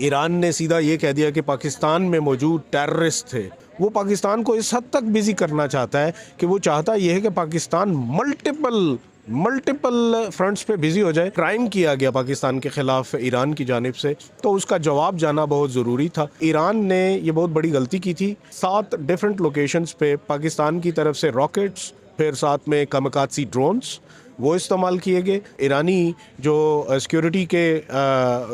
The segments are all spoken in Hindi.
ईरान ने सीधा ये कह दिया कि पाकिस्तान में मौजूद टेररिस्ट थे। वो पाकिस्तान को इस हद तक बिजी करना चाहता है कि वो चाहता ये है कि पाकिस्तान मल्टीपल फ्रंट्स पे बिजी हो जाए। क्राइम किया गया पाकिस्तान के खिलाफ ईरान की जानिब से, तो उसका जवाब जाना बहुत ज़रूरी था। ईरान ने ये बहुत बड़ी गलती की थी। 7 डिफरेंट लोकेशंस पे पाकिस्तान की तरफ से रॉकेट्स, फिर साथ में कामकाजी ड्रोन्स वो इस्तेमाल किए गए। ईरानी जो सिक्योरिटी के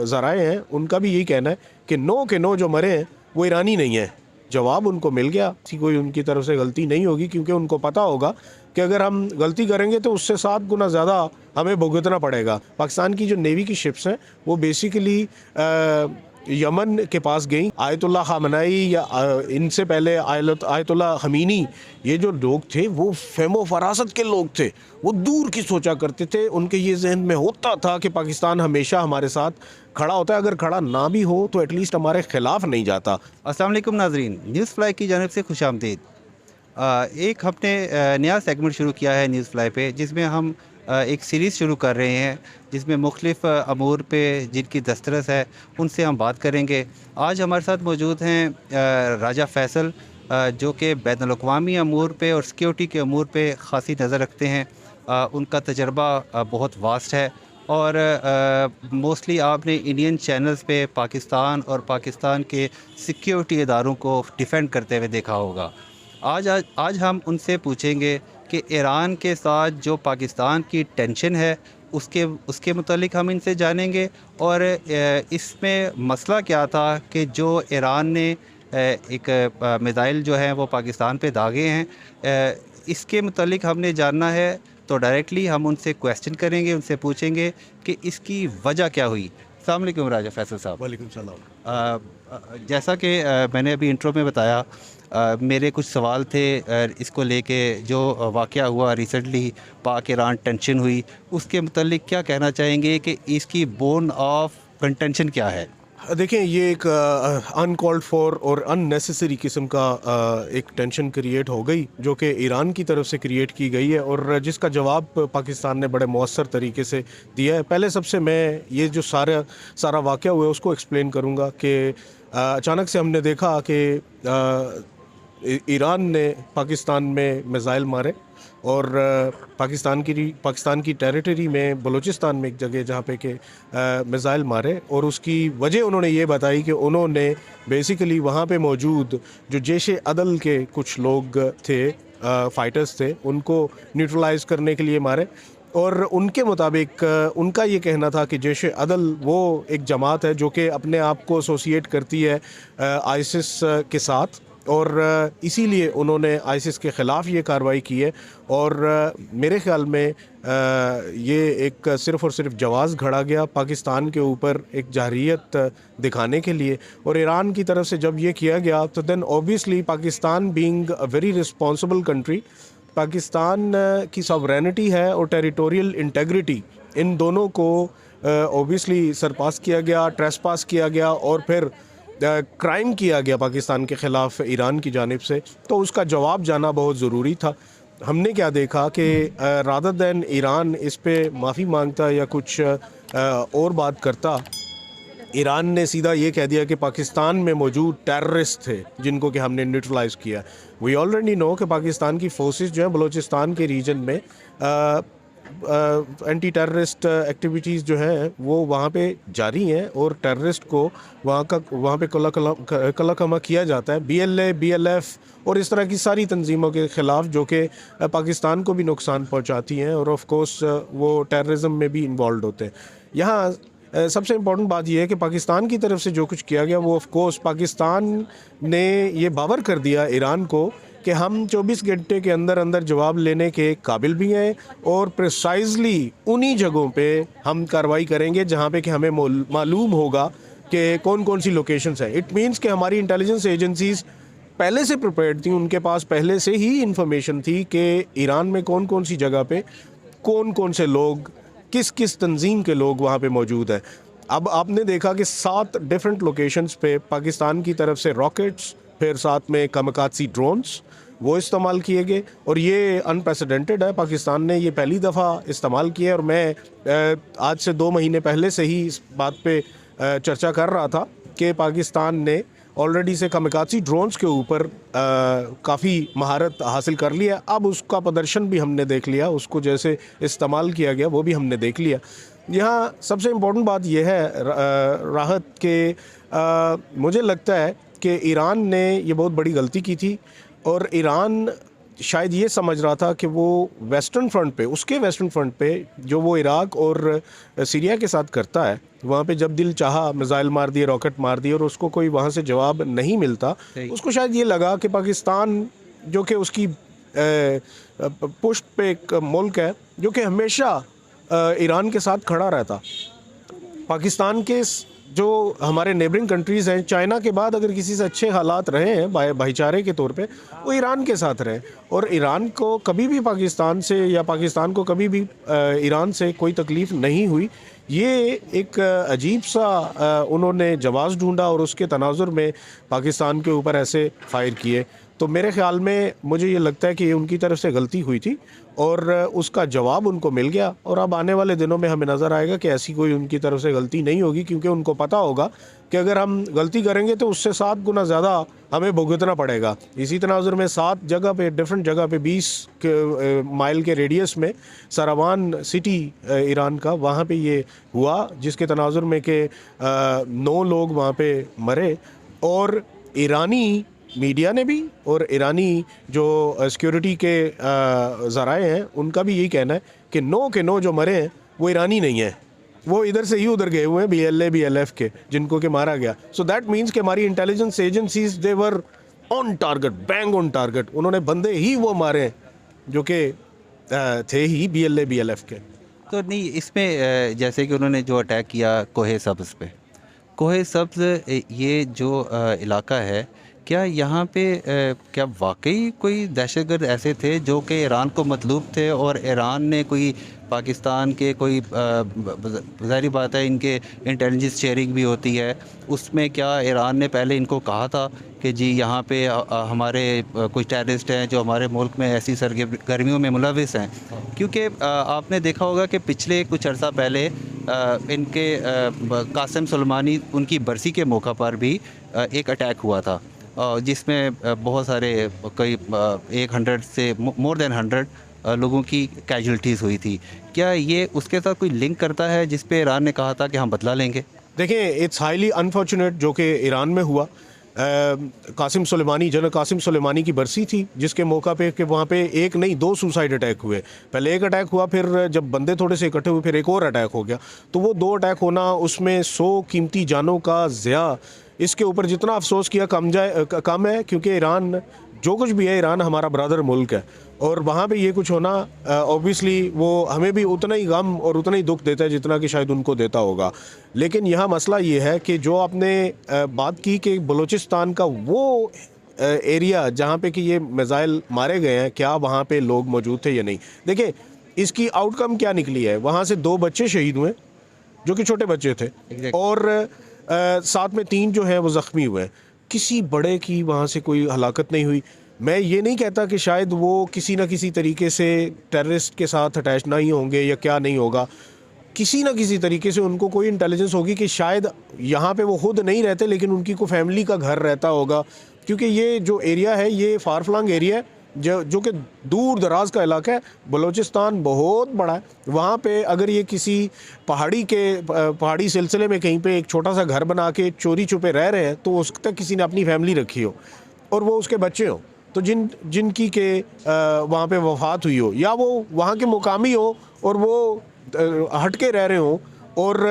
ज़राए हैं उनका भी यही कहना है कि नो जो मरे हैं वो ईरानी नहीं है। जवाब उनको मिल गया, कोई उनकी तरफ से गलती नहीं होगी, क्योंकि उनको पता होगा कि अगर हम गलती करेंगे तो उससे 7 गुना ज़्यादा हमें भुगतना पड़ेगा। पाकिस्तान की जो नेवी की शिप्स हैं वो बेसिकली यमन के पास गई। आयतुल्लाह खामनाई या इनसे पहले आयतुल्लाह खमीनी, ये जो लोग थे वो फेमो फरासत के लोग थे। वो दूर की सोचा करते थे। उनके ये जहन में होता था कि पाकिस्तान हमेशा हमारे साथ खड़ा होता है, अगर खड़ा ना भी हो तो एटलीस्ट हमारे ख़िलाफ़ नहीं जाता। अस्सलाम वालेकुम नाजरीन, न्यूज़ फ्लाई की जानिब से खुशामदीद। एक हमने नया सेगमेंट शुरू किया है न्यूज़ फ्लाई पे, जिसमें हम एक सीरीज़ शुरू कर रहे हैं जिसमें मुख्तलिफ़ अमूर पे जिनकी दस्तरस है उनसे हम बात करेंगे। आज हमारे साथ मौजूद हैं राजा फैसल, जो कि बैनुल-अक़वामी अमूर पे और सिक्योरिटी के अमूर पे ख़ासी नज़र रखते हैं। उनका तजर्बा बहुत वास्ट है और मोस्टली आपने इंडियन चैनल्स पे पाकिस्तान और पाकिस्तान के सिक्योरिटी इदारों को डिफेंड करते हुए देखा होगा। आज हम उनसे पूछेंगे कि ईरान के साथ जो पाकिस्तान की टेंशन है उसके मुतालिक हम इनसे जानेंगे, और इसमें मसला क्या था कि जो ईरान ने एक मिसाइल जो है वो पाकिस्तान पे दागे हैं, इसके मुतालिक हमने जानना है। तो डायरेक्टली हम उनसे क्वेश्चन करेंगे, उनसे पूछेंगे कि इसकी वजह क्या हुई। अस्सलाम वालेकुम राजा फैसल साहब। वालेकुम सलाम। जैसा कि मैंने अभी इंट्रो में बताया, मेरे कुछ सवाल थे इसको लेके जो वाक़या हुआ रिसेंटली, पाक ईरान टेंशन हुई, उसके मुतालिक क्या कहना चाहेंगे कि इसकी बोन ऑफ कंटेंशन क्या है? देखें, ये एक अनकॉल्ड फॉर और अननेसेसरी किस्म का एक टेंशन क्रिएट हो गई, जो कि ईरान की तरफ से क्रिएट की गई है और जिसका जवाब पाकिस्तान ने बड़े मौसर तरीके से दिया है। पहले सबसे मैं ये जो सारा वाक़या हुआ है उसको एक्सप्लेन करूँगा कि अचानक से हमने देखा कि ईरान ने पाकिस्तान में मिसाइल मारे और पाकिस्तान की टेरिटरी में बलूचिस्तान में एक जगह जहाँ पे के मिसाइल मारे, और उसकी वजह उन्होंने ये बताई कि उन्होंने बेसिकली वहाँ पे मौजूद जो जैशे अदल के कुछ लोग थे, फाइटर्स थे, उनको न्यूट्रलाइज करने के लिए मारे। और उनके मुताबिक उनका ये कहना था कि जैशे अदल वो एक जमात है जो कि अपने आप को एसोसिएट करती है आईसिस के साथ, और इसीलिए उन्होंने आईसिस के ख़िलाफ़ ये कार्रवाई की है। और मेरे ख़्याल में ये एक सिर्फ़ और सिर्फ जवाज़ घड़ा गया पाकिस्तान के ऊपर एक जारहियत दिखाने के लिए, और ईरान की तरफ से जब ये किया गया तो then obviously Pakistan being a very responsible country, Pakistan की सॉवरेनिटी है और टेरिटोरियल इंटेग्रिटी, इन दोनों को ऑब्वियसली सरपास किया गया, ट्रेसपास किया गया और फिर क्राइम किया गया पाकिस्तान के ख़िलाफ़ ईरान की जानिब से, तो उसका जवाब जाना बहुत ज़रूरी था। हमने क्या देखा कि रादर दैन ईरान इस पे माफ़ी मांगता या कुछ और बात करता, ईरान ने सीधा ये कह दिया कि पाकिस्तान में मौजूद टेररिस्ट थे जिनको कि हमने न्यूट्रलाइज़ किया। वी ऑलरेडी नो कि पाकिस्तान की फोर्सेस जो हैं बलूचिस्तान के रीजन में एंटी टेररिस्ट एक्टिविटीज़ जो हैं वो वहाँ पे जारी हैं, और टेररिस्ट को वहाँ पे कला किया जाता है। BLF और इस तरह की सारी तंजीमों के ख़िलाफ़ जो कि पाकिस्तान को भी नुकसान पहुँचाती हैं, और ऑफ कोर्स वो टेररिज्म में भी इन्वॉल्व होते हैं। यहाँ सबसे इम्पॉर्टेंट बात यह है कि पाकिस्तान की तरफ से जो कुछ किया गया वो ऑफ कोर्स पाकिस्तान ने ये बावर कर दिया ईरान को कि हम 24 घंटे के अंदर अंदर जवाब लेने के काबिल भी हैं, और प्रिसाइजली उन्हीं जगहों पे हम कार्रवाई करेंगे जहाँ पे कि हमें मालूम होगा कि कौन कौन सी लोकेशंस हैं। इट मीन्स कि हमारी इंटेलिजेंस एजेंसीज़ पहले से प्रिपेयर्ड थी, उनके पास पहले से ही इंफॉर्मेशन थी कि ईरान में कौन कौन सी जगह पे कौन कौन से लोग, किस किस तंजीम के लोग वहाँ पे मौजूद हैं। अब आपने देखा कि 7 डिफरेंट लोकेशंस पे पाकिस्तान की तरफ से रॉकेट्स, फिर साथ में कामकाजी ड्रोन्स वो इस्तेमाल किए गए, और ये अनप्रेसिडेंटेड है। पाकिस्तान ने ये पहली दफ़ा इस्तेमाल किया है, और मैं आज से 2 महीने पहले से ही इस बात पे चर्चा कर रहा था कि पाकिस्तान ने ऑलरेडी से कामिकाज़ी ड्रोन्स के ऊपर काफ़ी महारत हासिल कर लिया। अब उसका प्रदर्शन भी हमने देख लिया, उसको जैसे इस्तेमाल किया गया वो भी हमने देख लिया। यहाँ सबसे इम्पोर्टेंट बात यह है राहत के मुझे लगता है कि ईरान ने ये बहुत बड़ी गलती की थी और ईरान शायद ये समझ रहा था कि वो वेस्टर्न फ्रंट पे, उसके वेस्टर्न फ्रंट पे जो वो इराक और सीरिया के साथ करता है, वहाँ पे जब दिल चाहा मिसाइल मार दिए, रॉकेट मार दिए और उसको कोई वहाँ से जवाब नहीं मिलता, उसको शायद ये लगा कि पाकिस्तान जो कि उसकी पुष्ट पे एक मुल्क है जो कि हमेशा ईरान के साथ खड़ा रहता। पाकिस्तान के जो हमारे नेबरिंग कंट्रीज़ हैं, चाइना के बाद अगर किसी से अच्छे हालात रहे हैं भाईचारे के तौर पे, वो ईरान के साथ रहे। और ईरान को कभी भी पाकिस्तान से या पाकिस्तान को कभी भी ईरान से कोई तकलीफ़ नहीं हुई। ये एक अजीब सा उन्होंने जवाब ढूंढा और उसके तनाजुर में पाकिस्तान के ऊपर ऐसे फायर किए। तो मेरे ख़्याल में मुझे ये लगता है कि ये उनकी तरफ से गलती हुई थी और उसका जवाब उनको मिल गया। और अब आने वाले दिनों में हमें नज़र आएगा कि ऐसी कोई उनकी तरफ से गलती नहीं होगी, क्योंकि उनको पता होगा कि अगर हम गलती करेंगे तो उससे 7 गुना ज़्यादा हमें भुगतना पड़ेगा। इसी तनाजुर में 7 जगह पे, डिफरेंट जगह पे 20 माइल के रेडियस में सरावान सिटी ईरान का, वहाँ पे ये हुआ, जिसके तनाजुर में कि 9 लोग वहाँ पे मरे। और ईरानी मीडिया ने भी और ईरानी जो सिक्योरिटी के ज़राए हैं उनका भी यही कहना है कि 9 के 9 जो मरे हैं वो ईरानी नहीं है, वो इधर से ही उधर गए हुए हैं, BLA BLF के, जिनको कि मारा गया। सो दैट मीन्स कि हमारी intelligence agencies they were on target, bang on target. उन्होंने बंदे ही वो मारे हैं जो कि थे ही BLA BLF के। तो नहीं, इसमें जैसे कि उन्होंने जो अटैक किया कोहे सब्ज़ पे, कोहे सब्ज़ ये जो इलाका है, क्या यहाँ पे क्या वाकई कोई दहशतगर्द ऐसे थे जो कि ईरान को मतलूब थे और ईरान ने कोई पाकिस्तान के कोई ज़ाहिर बात है इनके इंटेलिजेंस शेयरिंग भी होती है, उसमें क्या ईरान ने पहले इनको कहा था कि जी यहाँ पे हमारे कुछ टेररिस्ट हैं जो हमारे मुल्क में ऐसी सरगर्मियों में मुलविस हैं? क्योंकि आपने देखा होगा कि पिछले कुछ अर्सा पहले इनके कासिम सुलेमानी उनकी बरसी के मौका पर भी एक अटैक हुआ था, जिसमें बहुत सारे कई 100 से मोर देन 100 लोगों की कैजुअल्टीज़ हुई थी। क्या ये उसके साथ कोई लिंक करता है जिस पे ईरान ने कहा था कि हम बदला लेंगे? देखिए, इट्स हाईली अनफॉर्चुनेट जो कि ईरान में हुआ। कासिम सुलेमानी, जनरल कासिम सुलेमानी की बरसी थी, जिसके मौका पे कि वहाँ पे एक नहीं 2 सुसाइड अटैक हुए। पहले एक अटैक हुआ, फिर जब बंदे थोड़े से इकट्ठे हुए फिर एक और अटैक हो गया। तो वो 2 अटैक होना, उसमें 100 कीमती जानों का ज़िया, इसके ऊपर जितना अफसोस किया कम है, क्योंकि ईरान जो कुछ भी है, ईरान हमारा ब्रदर मुल्क है और वहाँ पे ये कुछ होना ऑब्वियसली वो हमें भी उतना ही गम और उतना ही दुख देता है जितना कि शायद उनको देता होगा। लेकिन यहाँ मसला ये है कि जो आपने बात की कि बलूचिस्तान का वो एरिया जहाँ पे कि ये मिसाइल मारे गए हैं, क्या वहाँ पे लोग मौजूद थे या नहीं। देखिए, इसकी आउटकम क्या निकली है, वहाँ से 2 बच्चे शहीद हुए जो कि छोटे बच्चे थे और साथ में 3 जो हैं वो ज़ख्मी हुए। किसी बड़े की वहाँ से कोई हलाकत नहीं हुई। मैं ये नहीं कहता कि शायद वो किसी न किसी तरीके से टेररिस्ट के साथ अटैच नहीं होंगे या क्या नहीं होगा, किसी न किसी तरीके से उनको कोई इंटेलिजेंस होगी कि शायद यहाँ पे वो खुद नहीं रहते लेकिन उनकी कोई फैमिली का घर रहता होगा, क्योंकि ये जो एरिया है ये फार फ्लंग एरिया है जो कि दूर दराज का इलाका है। बलूचिस्तान बहुत बड़ा है, वहाँ पे अगर ये किसी पहाड़ी सिलसिले में कहीं पे एक छोटा सा घर बना के चोरी छुपे रह रहे हैं तो उस तक किसी ने अपनी फैमिली रखी हो और वो उसके बच्चे हो, तो जिनकी के वहाँ पे वफात हुई हो या वो वहाँ के मुकामी हो और वो हटके रह रहे हो और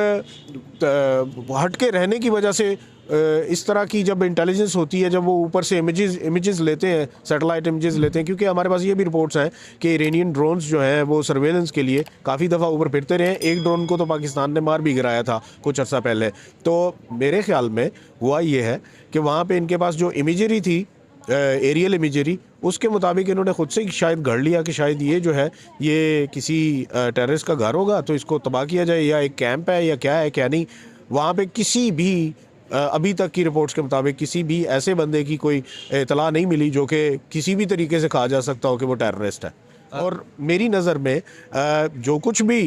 हटके रहने की वजह से इस तरह की जब इंटेलिजेंस होती है, जब वो ऊपर से इमेजेस लेते हैं, सैटेलाइट इमेजेस लेते हैं, क्योंकि हमारे पास ये भी रिपोर्ट्स हैं कि इरानियन ड्रोन्स जो हैं वो सर्वेलेंस के लिए काफ़ी दफ़ा ऊपर फिरते रहे। एक ड्रोन को तो पाकिस्तान ने मार भी गिराया था कुछ अर्सा पहले। तो मेरे ख्याल में हुआ ये है कि वहाँ पर इनके पास जो इमेजरी थी, एरियल इमेजरी, उसके मुताबिक इन्होंने ख़ुद से शायद गढ़ लिया कि शायद ये जो है ये किसी टेररिस्ट का घर होगा तो इसको तबाह किया जाए, या एक कैंप है या क्या है क्या नहीं। वहाँ पे किसी भी अभी तक की रिपोर्ट्स के मुताबिक किसी भी ऐसे बंदे की कोई इतला नहीं मिली जो कि किसी भी तरीके से कहा जा सकता हो कि वो टेररिस्ट है। और मेरी नज़र में जो कुछ भी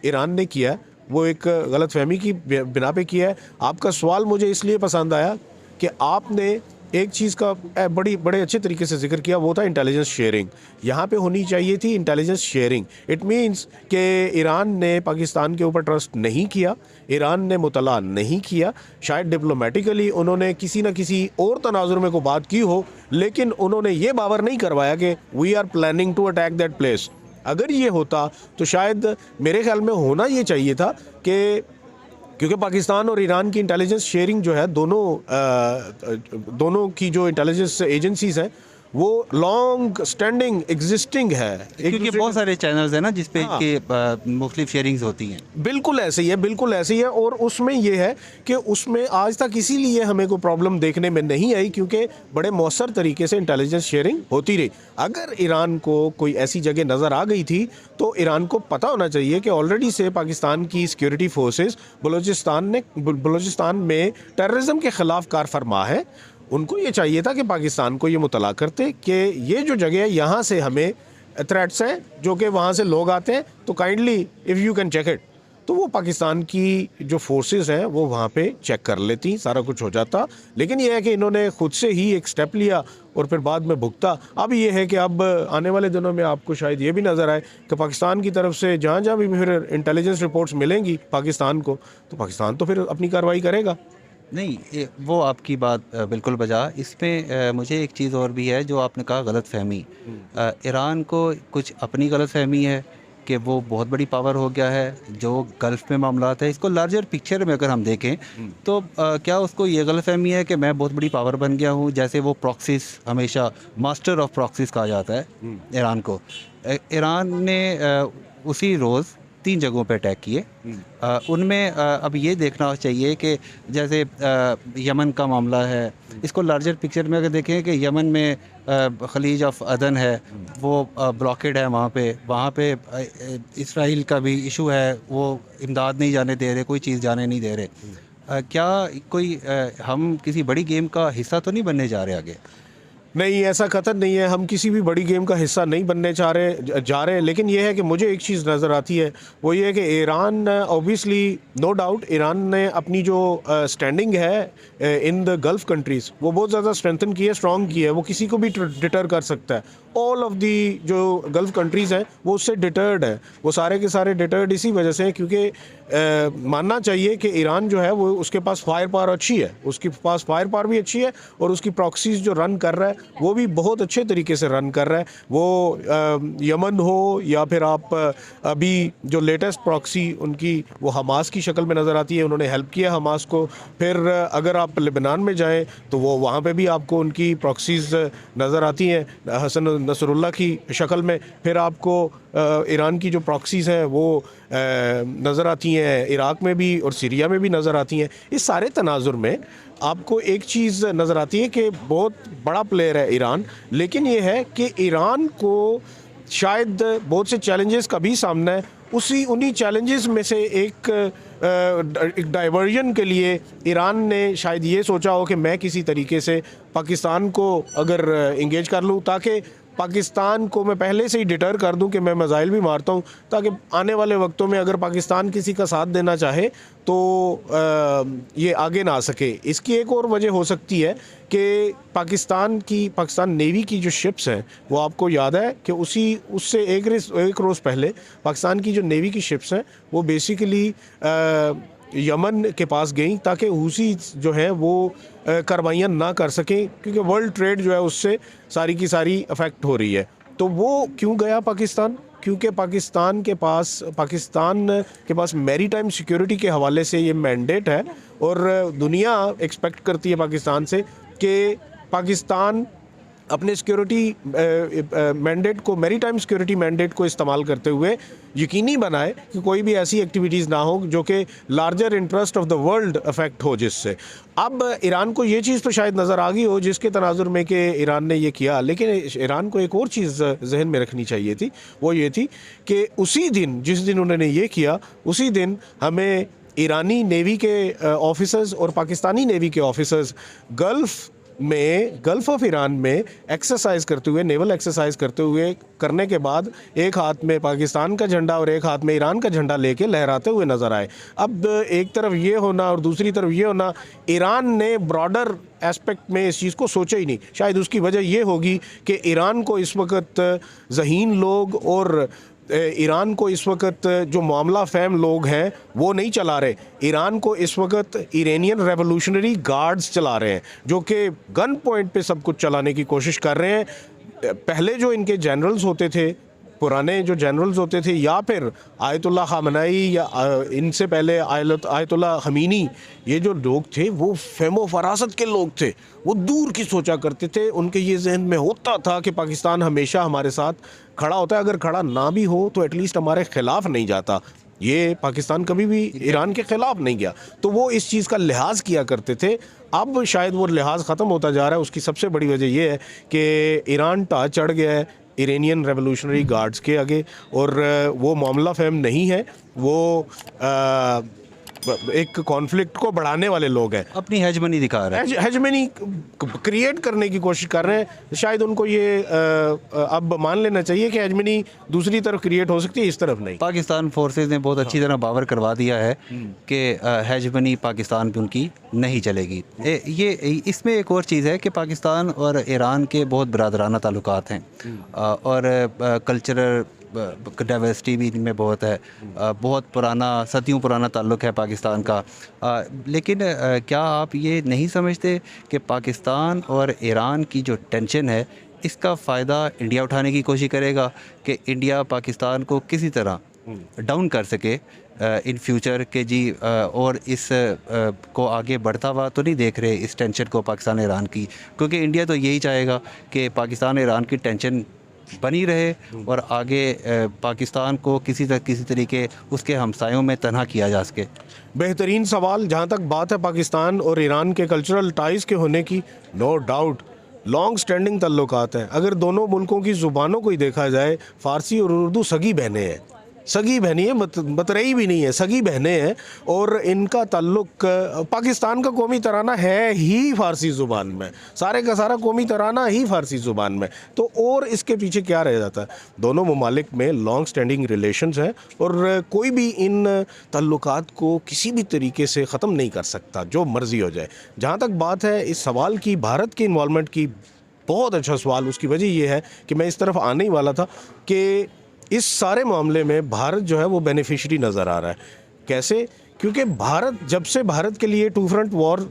ईरान ने किया वो एक गलतफहमी की बिना पे किया है। आपका सवाल मुझे इसलिए पसंद आया कि आपने एक चीज़ का बड़े अच्छे तरीके से जिक्र किया, वो था इंटेलिजेंस शेयरिंग। यहाँ पे होनी चाहिए थी इंटेलिजेंस शेयरिंग। इट मीन्स कि ईरान ने पाकिस्तान के ऊपर ट्रस्ट नहीं किया, ईरान ने मुतला नहीं किया। शायद डिप्लोमेटिकली उन्होंने किसी न किसी और तनाजुर में को बात की हो, लेकिन उन्होंने ये बावर नहीं करवाया कि we are planning to attack that place. अगर ये होता तो शायद मेरे ख्याल में होना ये चाहिए था कि, क्योंकि पाकिस्तान और ईरान की इंटेलिजेंस शेयरिंग जो है, दोनों की जो इंटेलिजेंस एजेंसीज हैं वो लॉन्ग स्टैंडिंग एग्जिस्टिंग है। क्योंकि बहुत सारे चैनल्स हैं ना जिस पे हाँ। इनके मुख्तलिफ शेयरिंग्स होती हैं। बिल्कुल ऐसे ही है, बिल्कुल ऐसे ही है। और उसमें ये है कि उसमें आज तक इसीलिए हमें कोई प्रॉब्लम देखने में नहीं आई, क्योंकि बड़े मौसर तरीके से इंटेलिजेंस शेयरिंग होती रही। अगर ईरान को कोई ऐसी जगह नज़र आ गई थी तो ईरान को पता होना चाहिए कि ऑलरेडी से पाकिस्तान की सिक्योरिटी फोर्सेस बलूचिस्तान में टेररिज्म के ख़िलाफ़ कार फरमा है। उनको ये चाहिए था कि पाकिस्तान को ये मुतला करते कि ये जो जगह है यहाँ से हमें थ्रेट्स हैं, जो कि वहाँ से लोग आते हैं, तो kindly if you can check it. तो वो पाकिस्तान की जो फोर्सेस हैं वो वहाँ पे चेक कर लेती, सारा कुछ हो जाता। लेकिन ये है कि इन्होंने खुद से ही एक स्टेप लिया और फिर बाद में भुगता। अब ये है कि अब आने वाले दिनों में आपको शायद ये भी नज़र आए कि पाकिस्तान की तरफ से जहाँ जहाँ भी फिर इंटेलिजेंस रिपोर्ट्स मिलेंगी पाकिस्तान को, तो पाकिस्तान तो फिर अपनी कार्रवाई करेगा। नहीं, वो आपकी बात बिल्कुल बजा। इसमें मुझे एक चीज़ और भी है जो आपने कहा, गलत फहमी। ईरान को कुछ अपनी गलत फहमी है कि वो बहुत बड़ी पावर हो गया है। जो गल्फ़ में मामलात है, इसको लार्जर पिक्चर में अगर हम देखें तो क्या उसको ये गलत फहमी है कि मैं बहुत बड़ी पावर बन गया हूँ, जैसे वो प्रॉक्सीज, हमेशा मास्टर ऑफ प्रॉक्सीज कहा जाता है ईरान को। ईरान ने उसी रोज़ 3 जगहों पे अटैक किए। उनमें अब ये देखना चाहिए कि जैसे यमन का मामला है, इसको लार्जर पिक्चर में अगर देखें कि यमन में खलीज ऑफ अदन है, वो ब्लॉकेड है। वहाँ पे इसराइल का भी इशू है, वो इमदाद नहीं जाने दे रहे, कोई चीज़ जाने नहीं दे रहे। क्या कोई हम किसी बड़ी गेम का हिस्सा तो नहीं बनने जा रहे आगे? नहीं, ऐसा कतई नहीं है, हम किसी भी बड़ी गेम का हिस्सा नहीं बनने जा रहे। लेकिन ये है कि मुझे एक चीज़ नज़र आती है, वो ये है कि Iran, obviously no doubt, Iran ने अपनी जो स्टैंडिंग है इन द गल्फ़ कंट्रीज़ वो बहुत ज़्यादा स्ट्रेंथन की है, स्ट्रॉन्ग की है। वो किसी को भी डिटर कर सकता है। ऑल ऑफ दी जो गल्फ़ कंट्रीज़ हैं वो उससे डिटर्ड है। वो सारे के सारे डिटर्ड इसी वजह से हैं क्योंकि मानना चाहिए कि ईरान जो है वो, उसके पास फायर पावर अच्छी है, उसके पास फायर पावर भी अच्छी है, और उसकी प्रॉक्सीज जो रन कर रहा है वो भी बहुत अच्छे तरीके से रन कर रहा है। वो यमन हो या फिर आप अभी जो लेटेस्ट प्रॉक्सी उनकी वो हमास की शक्ल में नज़र आती है, उन्होंने हेल्प किया हमास को। फिर अगर आप लेबनान में जाएं तो वो वहाँ पे भी आपको उनकी प्रॉक्सीज नज़र आती हैं हसन नसरुल्लाह की शक्ल में। फिर आपको ईरान की जो प्रॉक्सीज हैं वो नज़र आती हैं इराक़ में भी और सीरिया में भी नज़र आती हैं। इस सारे तनाजुर में आपको एक चीज़ नज़र आती है कि बहुत बड़ा प्लेयर है ईरान, लेकिन ये है कि ईरान को शायद बहुत से चैलेंजेस का भी सामना है। उन्हीं चैलेंजेस में से एक डाइवर्जन के लिए ईरान ने शायद ये सोचा हो कि मैं किसी तरीके से पाकिस्तान को अगर इंगेज कर लूँ, ताकि पाकिस्तान को मैं पहले से ही डिटर कर दूं कि मैं मिसाइल भी मारता हूं, ताकि आने वाले वक्तों में अगर पाकिस्तान किसी का साथ देना चाहे तो ये आगे ना आ सके। इसकी एक और वजह हो सकती है कि पाकिस्तान नेवी की जो शिप्स हैं वो आपको याद है कि उससे एक रोज़ पहले पाकिस्तान की जो नेवी की शिप्स हैं वो बेसिकली यमन के पास गई ताकि हूसी जो है वो कार्रवाइयाँ ना कर सकें, क्योंकि वर्ल्ड ट्रेड जो है उससे सारी की सारी अफेक्ट हो रही है। तो वो क्यों गया पाकिस्तान? क्योंकि पाकिस्तान के पास मैरीटाइम सिक्योरिटी के हवाले से ये मैंडेट है, और दुनिया एक्सपेक्ट करती है पाकिस्तान से कि पाकिस्तान अपने सिक्योरिटी मैंडेट को, मैरीटाइम सिक्योरिटी मैंडेट को इस्तेमाल करते हुए यकीनी बनाए कि कोई भी ऐसी एक्टिविटीज़ ना हो जो कि larger interest of the world affect हो जिससे। अब ईरान को ये चीज़ तो शायद नज़र आ गई हो जिसके तनाजुर में कि ईरान ने ये किया, लेकिन ईरान को एक और चीज़ जहन में रखनी चाहिए थी। वो ये थी कि उसी दिन, जिस दिन उन्होंने ये किया, उसी दिन हमें ईरानी नेवी के ऑफिसर्स और पाकिस्तानी नेवी के ऑफिसर्स गल्फ़ में गल्फ ऑफ ईरान में एक्सरसाइज करते हुए, नेवल एक्सरसाइज करते हुए करने के बाद एक हाथ में पाकिस्तान का झंडा और एक हाथ में ईरान का झंडा लेके लहराते हुए नज़र आए। अब एक तरफ ये होना और दूसरी तरफ ये होना, ईरान ने ब्रॉडर एस्पेक्ट में इस चीज़ को सोचा ही नहीं। शायद उसकी वजह ये होगी कि ईरान को इस वक्त ज़हीन लोग और ईरान को इस वक्त जो मामला फ़हम लोग हैं वो नहीं चला रहे। ईरान को इस वक्त इरानियन रेवोल्यूशनरी गार्ड्स चला रहे हैं, जो कि गन पॉइंट पे सब कुछ चलाने की कोशिश कर रहे हैं। पहले जो इनके जनरल्स होते थे, पुराने जो जनरल्स होते थे, या फिर आयतुल्लाह ख़ामेनी या इनसे पहले आयतुल्लाह ख़मीनी, ये जो लोग थे वो फ़हमो फरासत के लोग थे, वो दूर की सोचा करते थे। उनके ये जहन में होता था कि पाकिस्तान हमेशा हमारे साथ खड़ा होता है, अगर खड़ा ना भी हो तो एटलीस्ट हमारे ख़िलाफ़ नहीं जाता। ये पाकिस्तान कभी भी ईरान के ख़िलाफ़ नहीं गया, तो वो इस चीज़ का लिहाज किया करते थे। अब शायद वो लिहाज ख़त्म होता जा रहा है। उसकी सबसे बड़ी वजह यह है कि ईरान टा चढ़ गया है इरानियन रेवोल्यूशनरी गार्ड्स के आगे, और वो मामला फ़हम नहीं है, वो एक कॉन्फ्लिक्ट को बढ़ाने वाले लोग हैं, अपनी हेजमनी दिखा रहे हैं, हेजमनी क्रिएट करने की कोशिश कर रहे हैं। शायद उनको ये अब मान लेना चाहिए कि हेजमनी दूसरी तरफ क्रिएट हो सकती है, इस तरफ नहीं। पाकिस्तान फोर्सेस ने बहुत अच्छी तरह बावर करवा दिया है कि हेजमनी पाकिस्तान पे उनकी नहीं चलेगी। ये इसमें एक और चीज़ है कि पाकिस्तान और ईरान के बहुत बरादराना ताल्लुकात हैं, और कल्चरल डाइवर्सिटी भी इनमें बहुत है। बहुत पुराना, सदियों पुराना ताल्लुक़ है पाकिस्तान का। लेकिन क्या आप ये नहीं समझते कि पाकिस्तान और ईरान की जो टेंशन है, इसका फ़ायदा इंडिया उठाने की कोशिश करेगा कि इंडिया पाकिस्तान को किसी तरह डाउन कर सके इन फ्यूचर के जी, और इस को आगे बढ़ता हुआ तो नहीं देख रहे इस टेंशन को पाकिस्तान ईरान की, क्योंकि इंडिया तो यही चाहेगा कि पाकिस्तान ईरान की टेंशन बनी रहे और आगे पाकिस्तान को किसी तरीके उसके हमसायों में तन्हा किया जा सके। बेहतरीन सवाल। जहाँ तक बात है पाकिस्तान और ईरान के कल्चरल टाइज़ के होने की, नो डाउट लॉन्ग स्टैंडिंग तल्लुकात हैं। अगर दोनों मुल्कों की ज़ुबानों को ही देखा जाए, फ़ारसी और उर्दू सगी बहनें हैं, सगी बहनी है, मतरई भी नहीं है, सगी बहनें हैं। और इनका ताल्लुक़, पाकिस्तान का कौमी तराना है ही फ़ारसी ज़ुबान में, सारे का सारा कौमी तराना ही फ़ारसी ज़ुबान में, तो और इसके पीछे क्या रह जाता है। दोनों ममालिक में लॉन्ग स्टैंडिंग रिलेशंस हैं और कोई भी इन ताल्लुकात को किसी भी तरीके से ख़त्म नहीं कर सकता, जो मर्ज़ी हो जाए। जहाँ तक बात है इस सवाल की, भारत की इन्वॉल्वमेंट की, बहुत अच्छा सवाल। उसकी वजह यह है कि मैं इस तरफ आने ही वाला था कि इस सारे मामले में भारत जो है वो बेनिफिशरी नज़र आ रहा है। कैसे? क्योंकि भारत, जब से भारत के लिए टू फ्रंट वॉर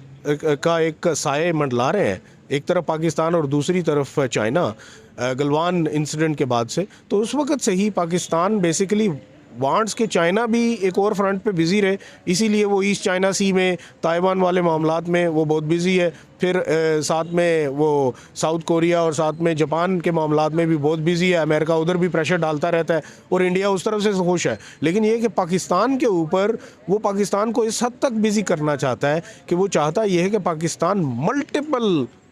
का एक साये मंडला रहे हैं, एक तरफ पाकिस्तान और दूसरी तरफ चाइना, गलवान इंसिडेंट के बाद से, तो उस वक़्त से ही पाकिस्तान बेसिकली वांट्स के चाइना भी एक और फ्रंट पे बिज़ी रहे, इसीलिए वो ईस्ट चाइना सी में, ताइवान वाले मामलात में वो बहुत बिज़ी है। फिर साथ में वो साउथ कोरिया और साथ में जापान के मामलात में भी बहुत बिज़ी है। अमेरिका उधर भी प्रेशर डालता रहता है और इंडिया उस तरफ से खुश है। लेकिन ये कि पाकिस्तान के ऊपर वो पाकिस्तान को इस हद तक बिज़ी करना चाहता है कि वो चाहता ये है कि पाकिस्तान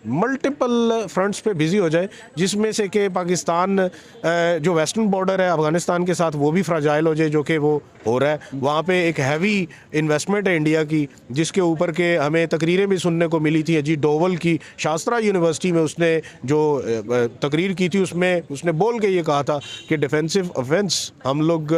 मल्टीपल फ्रंट्स पे बिज़ी हो जाए, जिसमें से कि पाकिस्तान जो वेस्टर्न बॉर्डर है अफ़गानिस्तान के साथ वो भी फ्राजाइल हो जाए, जो कि वो हो रहा है। वहाँ पे एक हैवी इन्वेस्टमेंट है इंडिया की, जिसके ऊपर के हमें तकरीरें भी सुनने को मिली थी। अजीत डोवल की शास्त्रा यूनिवर्सिटी में उसने जो तकरीर की थी, उसमें उसने बोल के ये कहा था कि डिफेंसिव ऑफेंस हम लोग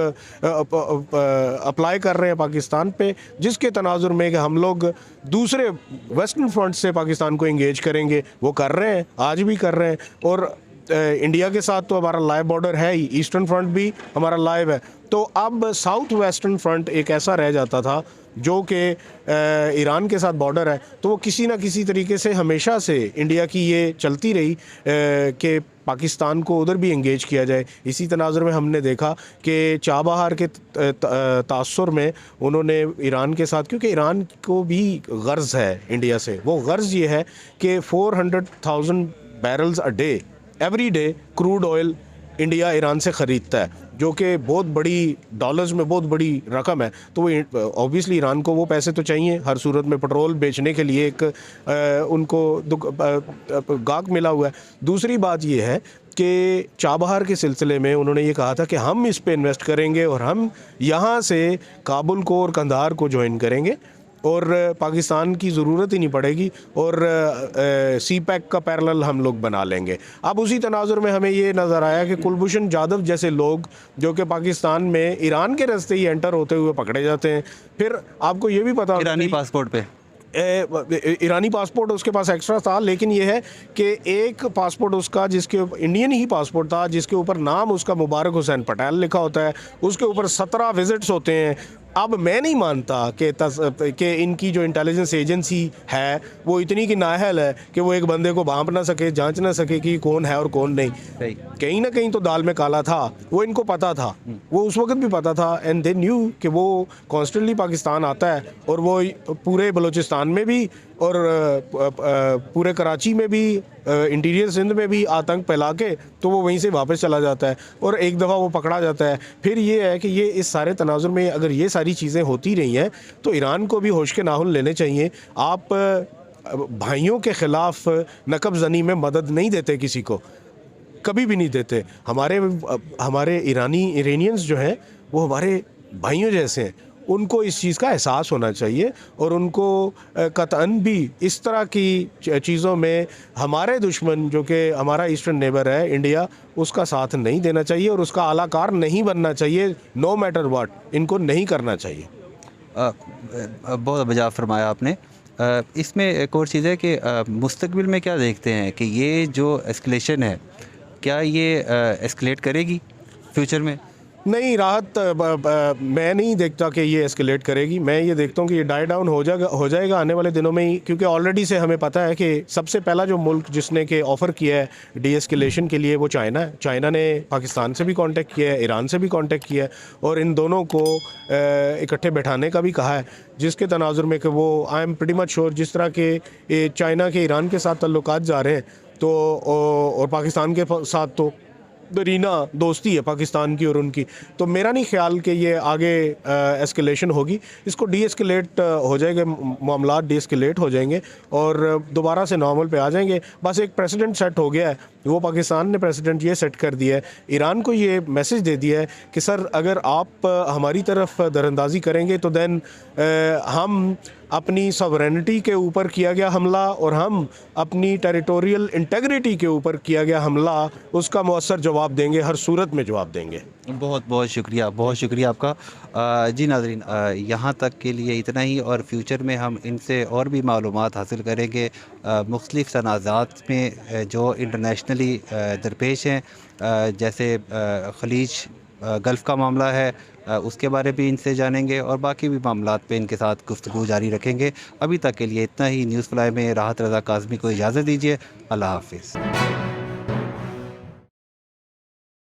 अप्लाई कर रहे हैं पाकिस्तान पे, जिसके तनाजुर में कि हम लोग दूसरे वेस्टर्न फ्रंट से पाकिस्तान को इंगेज करेंगे। वो कर रहे हैं, आज भी कर रहे हैं। और इंडिया के साथ तो हमारा लाइव बॉर्डर है ही, ईस्टर्न फ्रंट भी हमारा लाइव है। तो अब साउथ वेस्टर्न फ्रंट एक ऐसा रह जाता था जो कि ईरान के साथ बॉर्डर है, तो वो किसी ना किसी तरीके से हमेशा से इंडिया की ये चलती रही कि पाकिस्तान को उधर भी इंगेज किया जाए। इसी तनाज़ुर में हमने देखा कि चाबहार के तासुर में उन्होंने ईरान के साथ, क्योंकि ईरान को भी गर्ज़ है इंडिया से, वो गर्ज़ ये है कि 400,000 barrels a day every day crude oil India Iran से ख़रीदता है, जो कि बहुत बड़ी, डॉलर्स में बहुत बड़ी रकम है। तो वो ऑब्वियसली ईरान को वो पैसे तो चाहिए हर सूरत में, पेट्रोल बेचने के लिए एक उनको गाहक मिला हुआ है। दूसरी बात ये है कि चाबहार के सिलसिले में उन्होंने ये कहा था कि हम इस पे इन्वेस्ट करेंगे और हम यहाँ से काबुल को और कंधार को ज्वाइन करेंगे। और पाकिस्तान की ज़रूरत ही नहीं पड़ेगी और सी पैक का पैरेलल हम लोग बना लेंगे। अब उसी तनाजुर में हमें ये नज़र आया कि कुलभूषण जाधव जैसे लोग जो कि पाकिस्तान में ईरान के रास्ते ही एंटर होते हुए पकड़े जाते हैं। फिर आपको ये भी पता ईरानी पासपोर्ट पे ईरानी पासपोर्ट उसके पास एक्स्ट्रा था, लेकिन यह है कि एक पासपोर्ट उसका जिसके इंडियन ही पासपोर्ट था जिसके ऊपर नाम उसका मुबारक हुसैन पटेल लिखा होता है, उसके ऊपर 17 विजिट्स होते हैं। अब मैं नहीं मानता कि इनकी जो इंटेलिजेंस एजेंसी है वो इतनी की नाअहल है कि वो एक बंदे को भांप ना सके, जांच ना सके कि कौन है और कौन नहीं। कहीं ना कहीं तो दाल में काला था, वो इनको पता था, वो उस वक्त भी पता था। एंड दे न्यू कि वो कॉन्स्टेंटली पाकिस्तान आता है और वो पूरे बलूचिस्तान में भी और पूरे कराची में भी, इंटीरियर सिंध में भी आतंक फैला के तो वो वहीं से वापस चला जाता है और एक दफ़ा वो पकड़ा जाता है। फिर ये है कि ये इस सारे तनाजुर में अगर ये सारी चीज़ें होती रही हैं तो ईरान को भी होश के नाखून लेने चाहिए। आप भाइयों के ख़िलाफ़ नकब ज़नी में मदद नहीं देते, किसी को कभी भी नहीं देते। हमारे इरानियंस जो हैं वो हमारे भाइयों जैसे हैं, उनको इस चीज़ का एहसास होना चाहिए और उनको कतअन भी इस तरह की चीज़ों में हमारे दुश्मन जो कि हमारा ईस्टर्न नेबर है इंडिया, उसका साथ नहीं देना चाहिए और उसका आलाकार नहीं बनना चाहिए। नो मैटर व्हाट, इनको नहीं करना चाहिए। बहुत मजा फरमाया आपने। इसमें एक और चीज़ है कि मुस्तकबिल में क्या देखते हैं कि ये जो एस्केलेशन है, क्या ये एस्केलेट करेगी फ्यूचर में? नहीं, राहत मैं नहीं देखता कि ये एस्केलेट करेगी। मैं ये देखता हूँ कि ये डाई डाउन हो जाएगा आने वाले दिनों में ही, क्योंकि ऑलरेडी से हमें पता है कि सबसे पहला जो मुल्क जिसने कि ऑफ़र किया है डी एस्केलेशन के लिए वो चाइना है। चाइना ने पाकिस्तान से भी कांटेक्ट किया है, ईरान से भी कांटेक्ट किया है और इन दोनों को इकट्ठे बैठाने का भी कहा है, जिसके तनाजुर में कि वो I am pretty much sure जिस तरह के चाइना के ईरान के साथ तल्लुकात जा रहे हैं तो और पाकिस्तान के साथ तो दरीना दोस्ती है पाकिस्तान की और उनकी, तो मेरा नहीं ख्याल कि ये आगे एस्केलेशन होगी। इसको डी एस्केलेट हो जाएगा, मामला डी एस्केलेट हो जाएंगे और दोबारा से नॉर्मल पे आ जाएंगे। बस एक प्रेसिडेंट सेट हो गया है, वो पाकिस्तान ने प्रेसिडेंट ये सेट कर दिया है, ईरान को ये मैसेज दे दिया है कि सर अगर आप हमारी तरफ दरअंदाजी करेंगे तो देन हम अपनी सॉवरेनिटी के ऊपर किया गया हमला और हम अपनी टेरिटोरियल इंटेग्रिटी के ऊपर किया गया हमला उसका मौसर जवाब देंगे, हर सूरत में जवाब देंगे। बहुत बहुत शुक्रिया आपका। जी नाज़रीन, यहाँ तक के लिए इतना ही और फ्यूचर में हम इनसे और भी मालूमात हासिल करेंगे मुख्तलिफ़ तनाज़ात में जो इंटरनेशनली दरपेश हैं, जैसे खलीज गल्फ़ का मामला है, उसके बारे भी इनसे जानेंगे और बाकी भी मामलात पे इनके साथ गुफ्तगू जारी रखेंगे। अभी तक के लिए इतना ही। न्यूज़ फ्लाई में राहत रज़ा काज़मी को इजाज़त दीजिए। अल्लाह हाफ़िज़।